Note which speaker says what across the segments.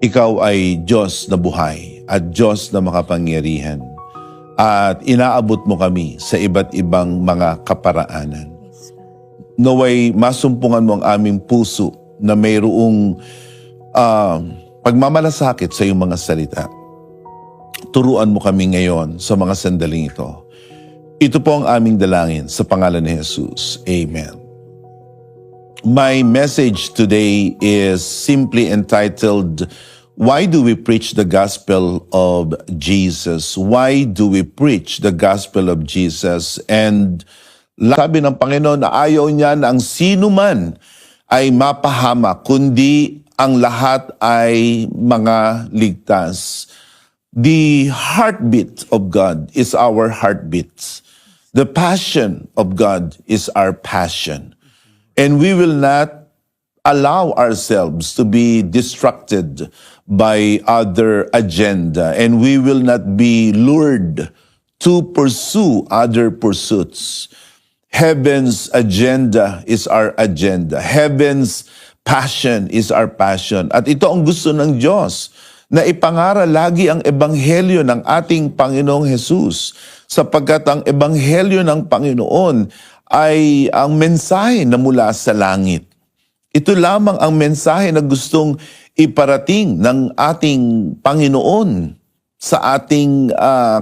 Speaker 1: Ikaw ay Diyos na buhay at Diyos na makapangyarihan. At inaabot mo kami sa iba't ibang mga kaparaanan. Naway masumpungan mo ang aming puso na mayroong pagmamalasakit sa iyong mga salita. Turuan mo kami ngayon sa mga sandaling ito. Ito po ang aming dalangin sa pangalan ni Jesus. Amen. My message today is simply entitled, Why do we preach the gospel of Jesus? Why do we preach the gospel of Jesus? And sabi ng Panginoon na ayaw niya na ang sino man ay mapahama, kundi ang lahat ay mga ligtas. The heartbeat of God is our heartbeat. The passion of God is our passion. And we will not allow ourselves to be distracted by other agenda. And we will not be lured to pursue other pursuits. Heaven's agenda is our agenda. Heaven's passion is our passion. At ito ang gusto ng Diyos, na ipangaral lagi ang ebanghelyo ng ating Panginoong Hesus, sapagkat ang ebanghelyo ng Panginoon ay ang mensahe na mula sa langit. Ito lamang ang mensahe na gustong iparating ng ating Panginoon sa ating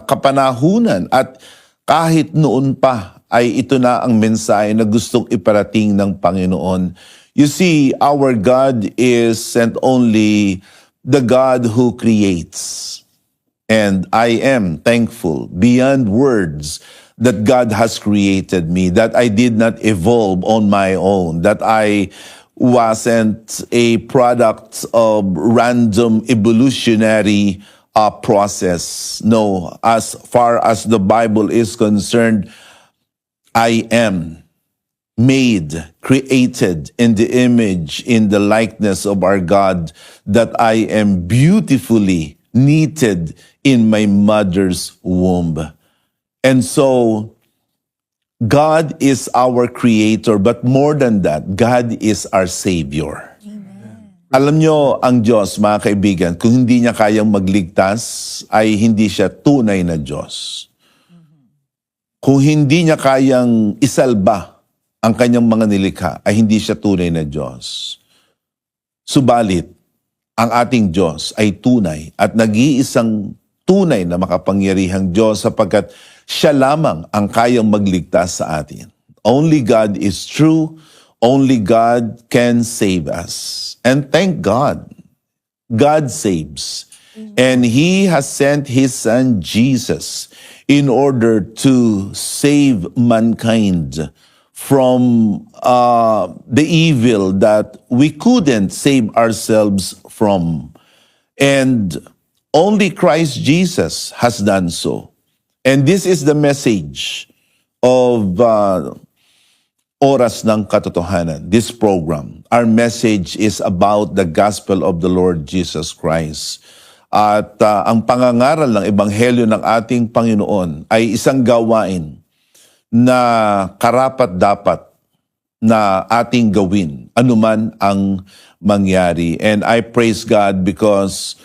Speaker 1: kapanahunan. At kahit noon pa ay ito na ang mensahe na gustong iparating ng Panginoon. You see, our God is not only the God who creates. And I am thankful beyond words that God has created me, that I did not evolve on my own, that I wasn't a product of random evolutionary process. No, as far as the Bible is concerned, I am made, created in the image, in the likeness of our God, that I am beautifully knitted in my mother's womb. And so, God is our creator, but more than that, God is our Savior. Amen. Alam nyo, ang Diyos, mga kaibigan, kung hindi niya kayang magligtas, ay hindi siya tunay na Diyos. Kung hindi niya kayang isalba ang kanyang mga nilikha, ay hindi siya tunay na Diyos. Subalit, ang ating Diyos ay tunay at nag-iisang tunay na makapangyarihang Diyos, sapagkat siya lamang ang kayang magligtas sa atin. Only God is true. Only God can save us. And thank God, God saves. And He has sent His Son Jesus in order to save mankind from the evil that we couldn't save ourselves from. And only Christ Jesus has done so. And this is the message of Oras ng Katotohanan, this program. Our message is about the gospel of the Lord Jesus Christ. At ang pangangaral ng ebanghelyo ng ating Panginoon ay isang gawain na karapat-dapat na ating gawin, anuman ang mangyari. And I praise God because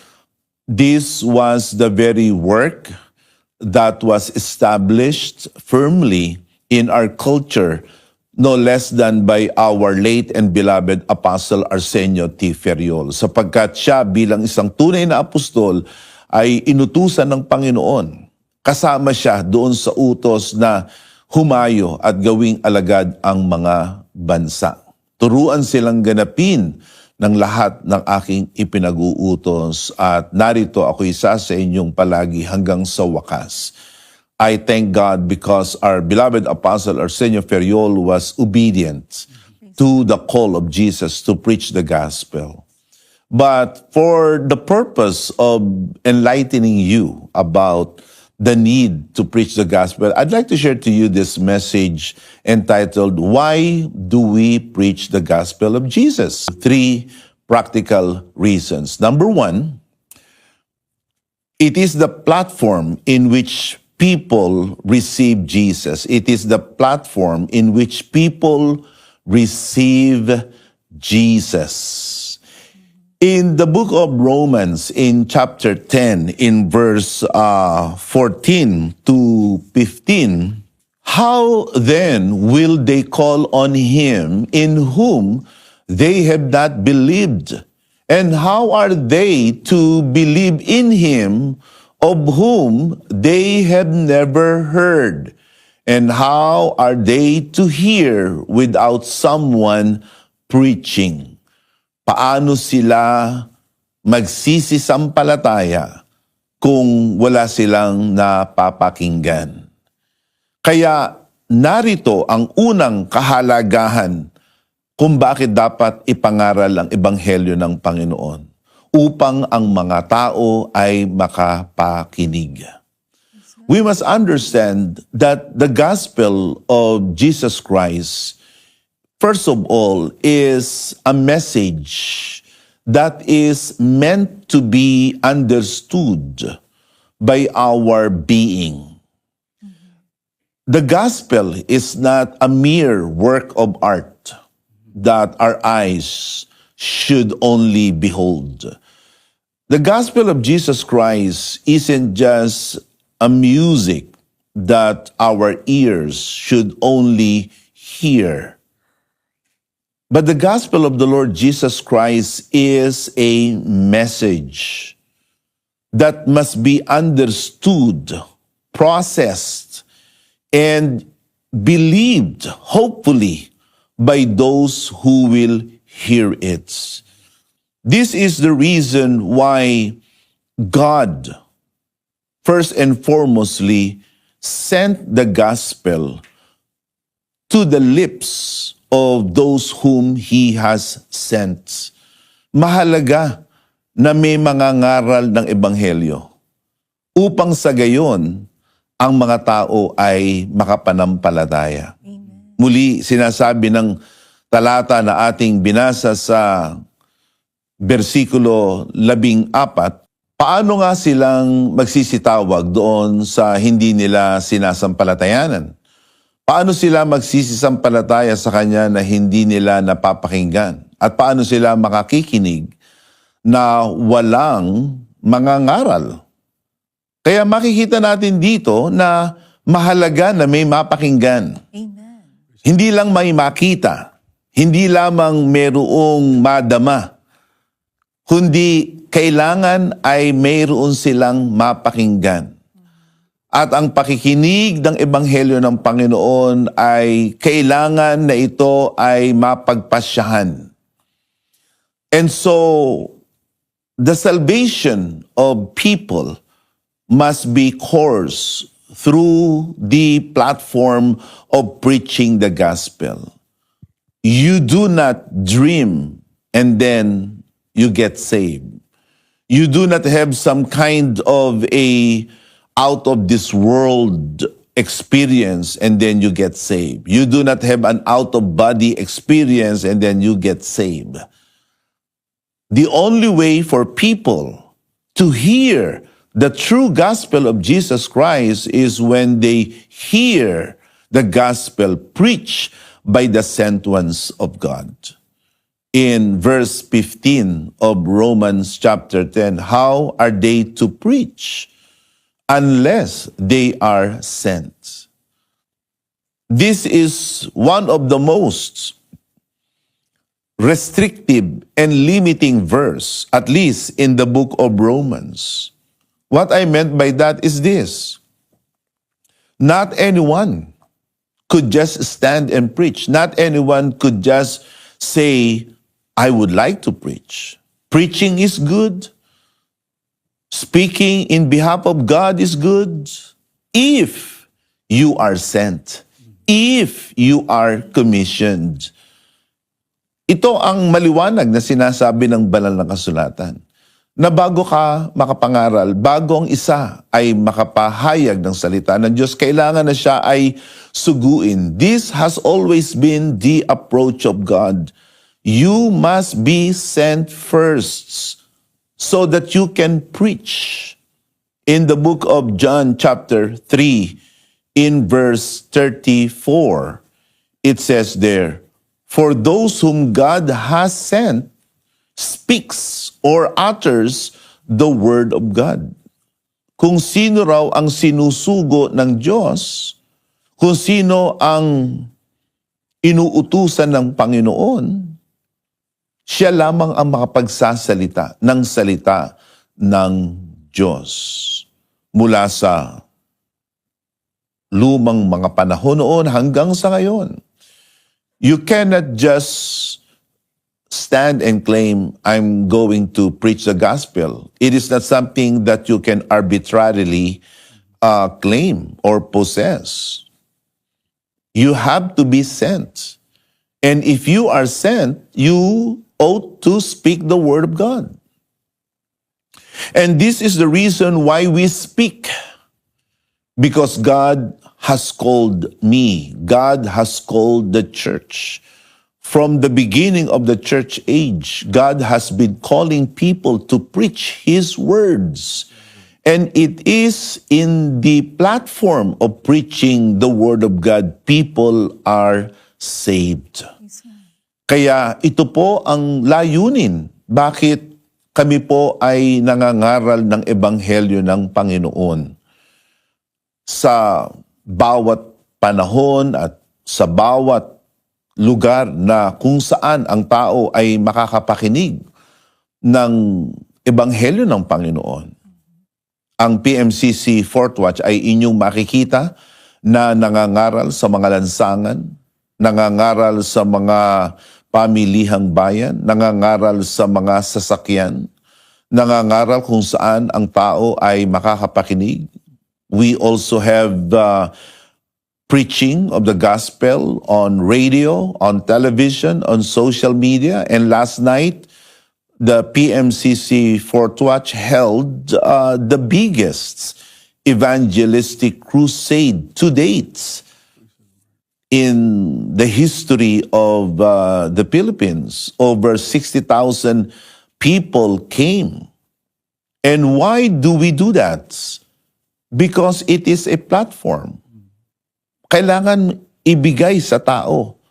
Speaker 1: this was the very work that was established firmly in our culture, no less than by our late and beloved Apostle Arsenio T. Ferriol, sapagkat siya bilang isang tunay na apostol ay inutusan ng Panginoon. Kasama siya doon sa utos na humayo at gawing alagad ang mga bansa. Turuan silang ganapin ng lahat ng aking ipinag-uutos, at narito ako isa sa inyong palagi hanggang sa wakas. I thank God because our beloved Apostle Arsenio Ferriol was obedient to the call of Jesus to preach the gospel. But for the purpose of enlightening you about the need to preach the gospel, I'd like to share to you this message entitled, Why Do We Preach the Gospel of Jesus? 3 practical reasons. Number 1, it is the platform in which people receive Jesus. It is the platform in which people receive Jesus. In the book of Romans, in chapter 10, in verse 14 to 15, how then will they call on him in whom they have not believed? And how are they to believe in him of whom they have never heard? And how are they to hear without someone preaching? Paano sila magsisisampalataya kung wala silang napapakinggan? Kaya narito ang unang kahalagahan kung bakit dapat ipangaral ang Ebanghelyo ng Panginoon upang ang mga tao ay makapakinig. We must understand that the gospel of Jesus Christ, first of all, is a message that is meant to be understood by our being. The gospel is not a mere work of art that our eyes should only behold. The gospel of Jesus Christ isn't just a music that our ears should only hear. But the gospel of the Lord Jesus Christ is a message that must be understood, processed, and believed, hopefully, by those who will hear it. This is the reason why God, first and foremostly, sent the gospel to the lips of those whom He has sent. Mahalaga na may mga ngaral ng Ebanghelyo upang sa gayon ang mga tao ay makapanampalataya. Amen. Muli, sinasabi ng talata na ating binasa sa versikulo 14, paano nga silang magsisitawag doon sa hindi nila sinasampalatayanan? Paano sila magsisisampalataya sa Kanya na hindi nila napapakinggan? At paano sila makakikinig na walang mga ngaral? Kaya makikita natin dito na mahalaga na may mapakinggan.
Speaker 2: Amen.
Speaker 1: Hindi lang may makita, hindi lamang merong madama, kundi kailangan ay mayroon silang mapakinggan. At ang pakikinig ng Ebanghelyo ng Panginoon ay kailangan na ito ay mapagpasyahan. And so, the salvation of people must be coursed through the platform of preaching the gospel. You do not dream and then you get saved. You do not have some kind of a out of this world experience and then you get saved. You do not have an out of body experience and then you get saved. The only way for people to hear the true gospel of Jesus Christ is when they hear the gospel preached by the sent ones of God. In verse 15 of Romans chapter 10, how are they to preach unless they are sent? This is one of the most restrictive and limiting verse, at least in the book of Romans. What I meant by that is this: not anyone could just stand and preach. Not anyone could just say, I would like to preach. Preaching is good. Speaking in behalf of God is good if you are sent, if you are commissioned. Ito ang maliwanag na sinasabi ng banal na kasulatan, na bago ka makapangaral, bago ang isa ay makapahayag ng salita ng Diyos, kailangan na siya ay suguin. This has always been the approach of God. You must be sent first so that you can preach. In the book of John chapter 3, in verse 34, it says there, for those whom God has sent, speaks or utters the Word of God. Kung sino raw ang sinusugo ng Diyos, kung sino ang inuutusan ng Panginoon, siya lamang ang makapagsasalita ng salita ng Diyos. Mula sa lumang mga panahon noon hanggang sa ngayon. You cannot just stand and claim, I'm going to preach the gospel. It is not something that you can arbitrarily claim or possess. You have to be sent. And if you are sent, you ought to speak the word of God. And this is the reason why we speak. Because God has called me. God has called the church. From the beginning of the church age, God has been calling people to preach His words. And it is in the platform of preaching the Word of God, people are saved. Kaya ito po ang layunin. Bakit kami po ay nangangaral ng Ebanghelyo ng Panginoon? Sa bawat panahon at sa bawat lugar na kung saan ang tao ay makakapakinig ng Ebanghelyo ng Panginoon. Ang PMCC Fourth Watch ay inyong makikita na nangangaral sa mga lansangan, nangangaral sa mga pamilihang bayan, nangangaral sa mga sasakyan, nangangaral kung saan ang tao ay makakapakinig. We also have the preaching of the gospel on radio, on television, on social media. And last night, the PMCC Fourth Watch held the biggest evangelistic crusade to date in the history of the Philippines. Over 60,000 people came. And why do we do that? Because it is a platform. Kailangan ibigay sa tao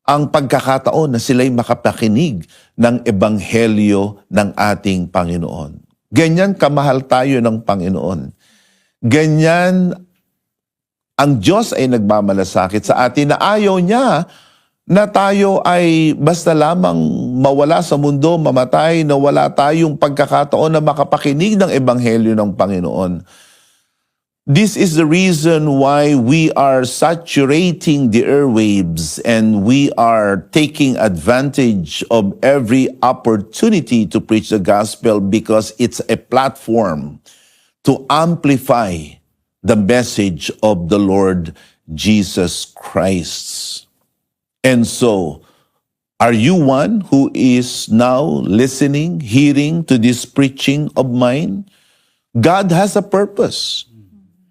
Speaker 1: ang pagkakataon na sila'y makapakinig ng Ebanghelyo ng ating Panginoon. Ganyan kamahal tayo ng Panginoon. Ganyan ang Diyos ay nagmamalasakit sa atin na ayaw niya na tayo ay basta lamang mawala sa mundo, mamatay, na wala tayong pagkakataon na makapakinig ng Ebanghelyo ng Panginoon. This is the reason why we are saturating the airwaves and we are taking advantage of every opportunity to preach the gospel, because it's a platform to amplify the message of the Lord Jesus Christ. And so, are you one who is now listening, hearing to this preaching of mine? God has a purpose.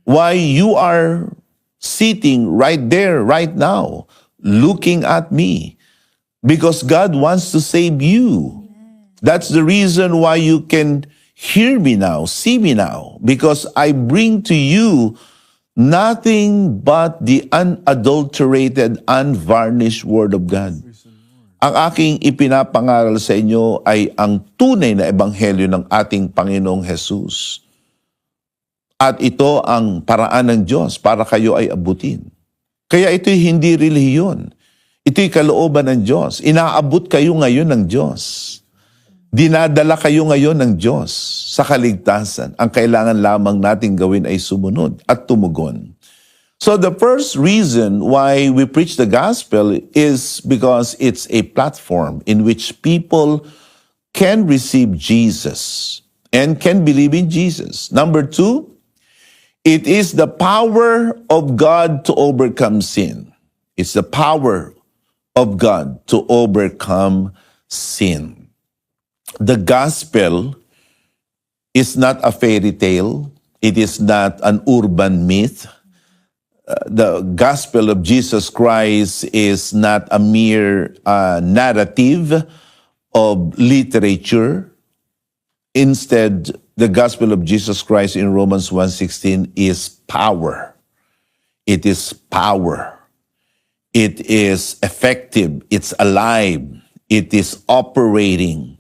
Speaker 1: Why you are sitting right there, right now, looking at me. Because God wants to save you. That's the reason why you can hear me now, see me now. Because I bring to you nothing but the unadulterated, unvarnished Word of God. Ang aking ipinapangaral sa inyo ay ang tunay na ebanghelyo ng ating Panginoong Jesus. At ito ang paraan ng Diyos para kayo ay abutin. Kaya ito'y hindi relihiyon. Ito'y kalooban ng Diyos. Inaabot kayo ngayon ng Diyos. Dinadala kayo ngayon ng Diyos sa kaligtasan. Ang kailangan lamang nating gawin ay sumunod at tumugon. So the first reason why we preach the gospel is because it's a platform in which people can receive Jesus and can believe in Jesus. Number two, it is the power of God to overcome sin. It's the power of God to overcome sin. The gospel is not a fairy tale. It is not an urban myth. The gospel of Jesus Christ is not a mere narrative of literature. Instead, the gospel of Jesus Christ in Romans 1:16 is power. It is power. It is effective. It's alive. It is operating.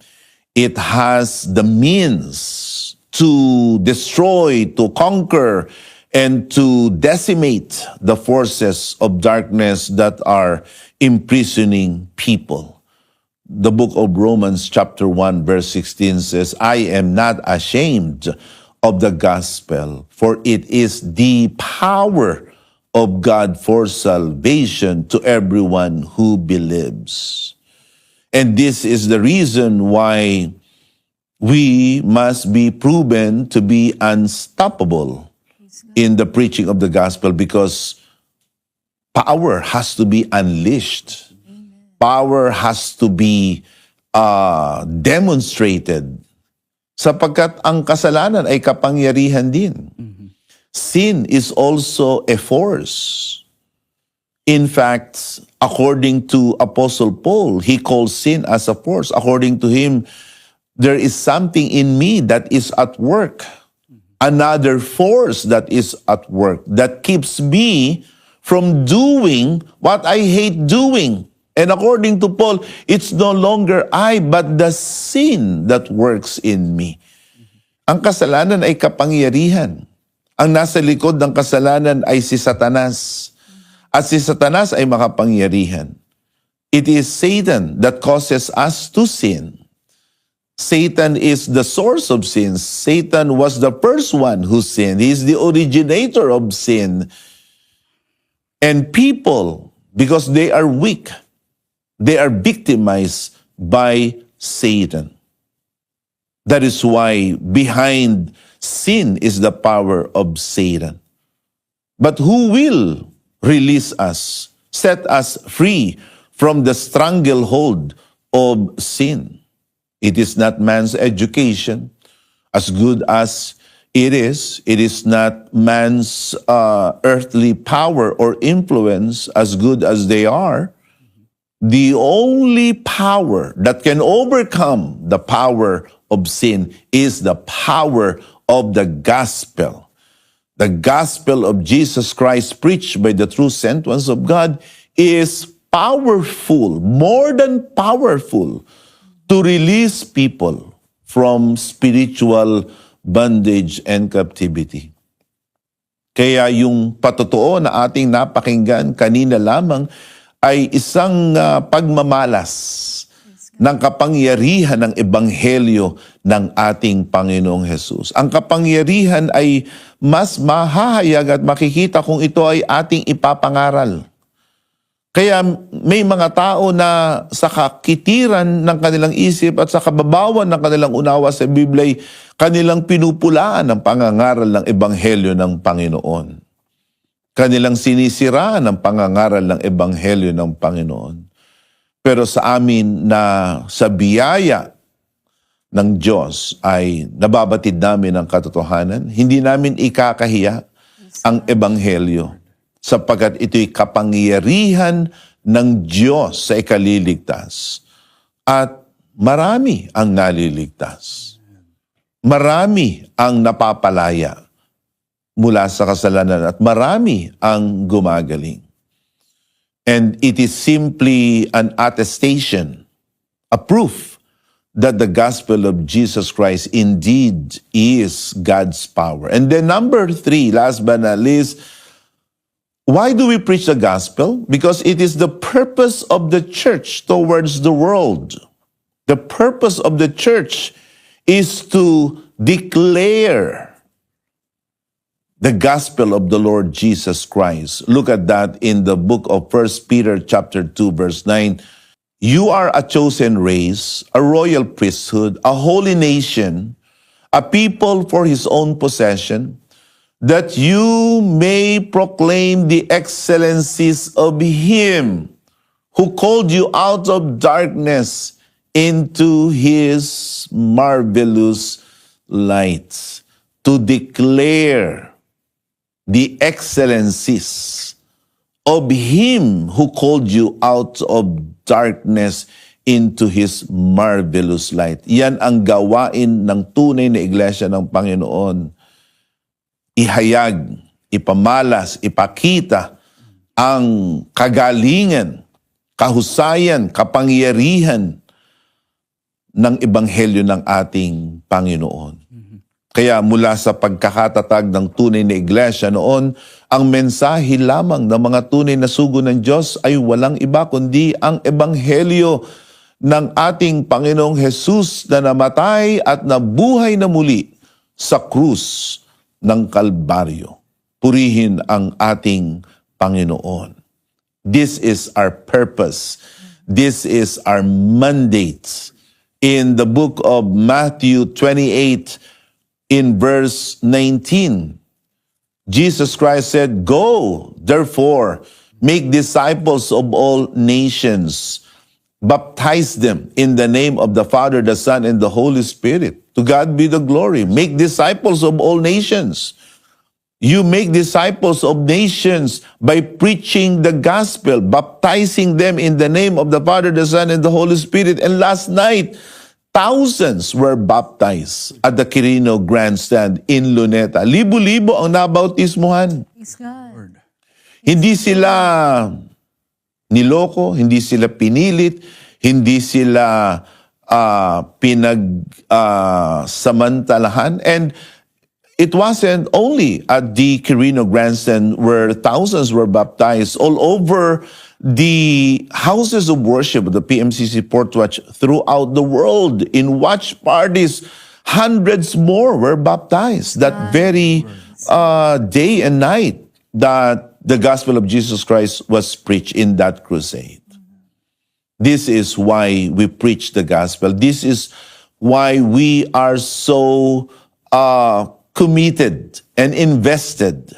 Speaker 1: It has the means to destroy, to conquer, and to decimate the forces of darkness that are imprisoning people. The book of Romans chapter 1 verse 16 says, I am not ashamed of the gospel, for it is the power of God for salvation to everyone who believes. And this is the reason why we must be proven to be unstoppable in the preaching of the gospel, because power has to be unleashed. Power has to be demonstrated, sapagkat ang kasalanan ay kapangyarihan din. Sin is also a force. In fact, according to Apostle Paul, he calls sin as a force. According to him, there is something in me that is at work. Another force that is at work that keeps me from doing what I hate doing. And according to Paul, it's no longer I, but the sin that works in me. Ang kasalanan ay kapangyarihan. Ang nasa likod ng kasalanan ay si Satanas. At si Satanas ay makapangyarihan. It is Satan that causes us to sin. Satan is the source of sin. Satan was the first one who sinned. He is the originator of sin. And people, because they are weak, they are victimized by Satan. That is why behind sin is the power of Satan. But who will release us, set us free from the stranglehold of sin? It is not man's education, as good as it is. It is not man's earthly power or influence, as good as they are. The only power that can overcome the power of sin is the power of the gospel. The gospel of Jesus Christ, preached by the true sent ones of God, is powerful, more than powerful, to release people from spiritual bondage and captivity. Kaya yung patotoo na ating napakinggan kanina lamang ay isang pagmamalas ng kapangyarihan ng ebanghelyo ng ating Panginoong Hesus. Ang kapangyarihan ay mas mahahayag at makikita kung ito ay ating ipapangaral. Kaya may mga tao na sa kakitiran ng kanilang isip at sa kababawan ng kanilang unawa sa Biblia, kanilang pinupulaan ang pangangaral ng ebanghelyo ng Panginoon. Kanilang sinisiraan ang pangangaral ng ebanghelyo ng Panginoon. Pero sa amin na sa biyaya ng Diyos ay nababatid namin ang katotohanan, hindi namin ikakahiya ang ebanghelyo, sapagkat ito'y kapangyarihan ng Diyos sa ikaliligtas. At marami ang naliligtas. Marami ang napapalaya mula sa kasalanan at marami ang gumagaling. And it is simply an attestation, a proof that the gospel of Jesus Christ indeed is God's power. And then number 3, last but not least, why do we preach the gospel? Because it is the purpose of the church towards the world. The purpose of the church is to declare the gospel of the Lord Jesus Christ. Look at that in the book of 1 Peter chapter 2 verse 9. You are a chosen race, a royal priesthood, a holy nation, a people for his own possession, that you may proclaim the excellencies of him who called you out of darkness into his marvelous light. To declare the excellencies of him who called you out of darkness into his marvelous light. Yan ang gawain ng tunay na iglesia ng Panginoon. Ihayag, ipamalas, ipakita ang kagalingan, kahusayan, kapangyarihan ng ebanghelyo ng ating Panginoon. Kaya mula sa pagkakatatag ng tunay na iglesia noon, ang mensahe lamang ng mga tunay na sugo ng Diyos ay walang iba kundi ang ebanghelyo ng ating Panginoong Hesus na namatay at nabuhay na muli sa krus ng Kalbaryo. Purihin ang ating Panginoon. This is our purpose. This is our mandate. In the book of Matthew 28, in verse 19, Jesus Christ said, "Go, therefore, make disciples of all nations, baptize them in the name of the Father, the Son, and the Holy Spirit. To God be the glory. Make disciples of all nations." You make disciples of nations by preaching the gospel, baptizing them in the name of the Father, the Son, and the Holy Spirit. And last night, thousands were baptized at the Quirino Grandstand in Luneta. Libo-libo ang nabautismuhan.
Speaker 2: Praise God.
Speaker 1: Hindi sila niloko, hindi sila pinilit, hindi sila samantalahan. And it wasn't only at the Quirino Grandstand where thousands were baptized. All over the houses of worship of the PMCC Portwatch throughout the world, in watch parties, hundreds more were baptized that very day and night that the gospel of Jesus Christ was preached in that crusade. This is why we preach the gospel. This is why we are so committed and invested.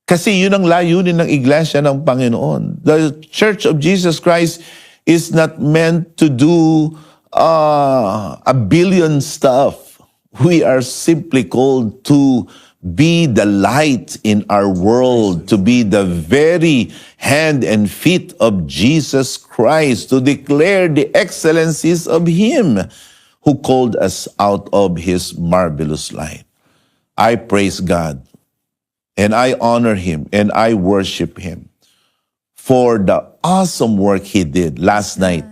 Speaker 1: Kasi yun ang layunin ng Iglesia ng Panginoon. The Church of Jesus Christ is not meant to do a billion stuff. We are simply called to be the light in our world, to be the very hand and feet of Jesus Christ, to declare the excellencies of Him who called us out of His marvelous light. I praise God, and I honor Him, and I worship Him for the awesome work He did last night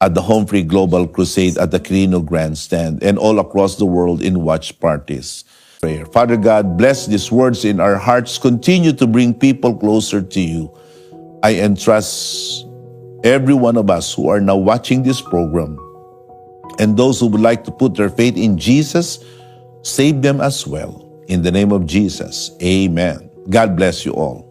Speaker 1: at the Home Free Global Crusade at the Quirino Grandstand and all across the world in watch parties. Prayer. Father God, bless these words in our hearts. Continue to bring people closer to You. I entrust every one of us who are now watching this program and those who would like to put their faith in Jesus, save them as well. In the name of Jesus, amen. God bless you all.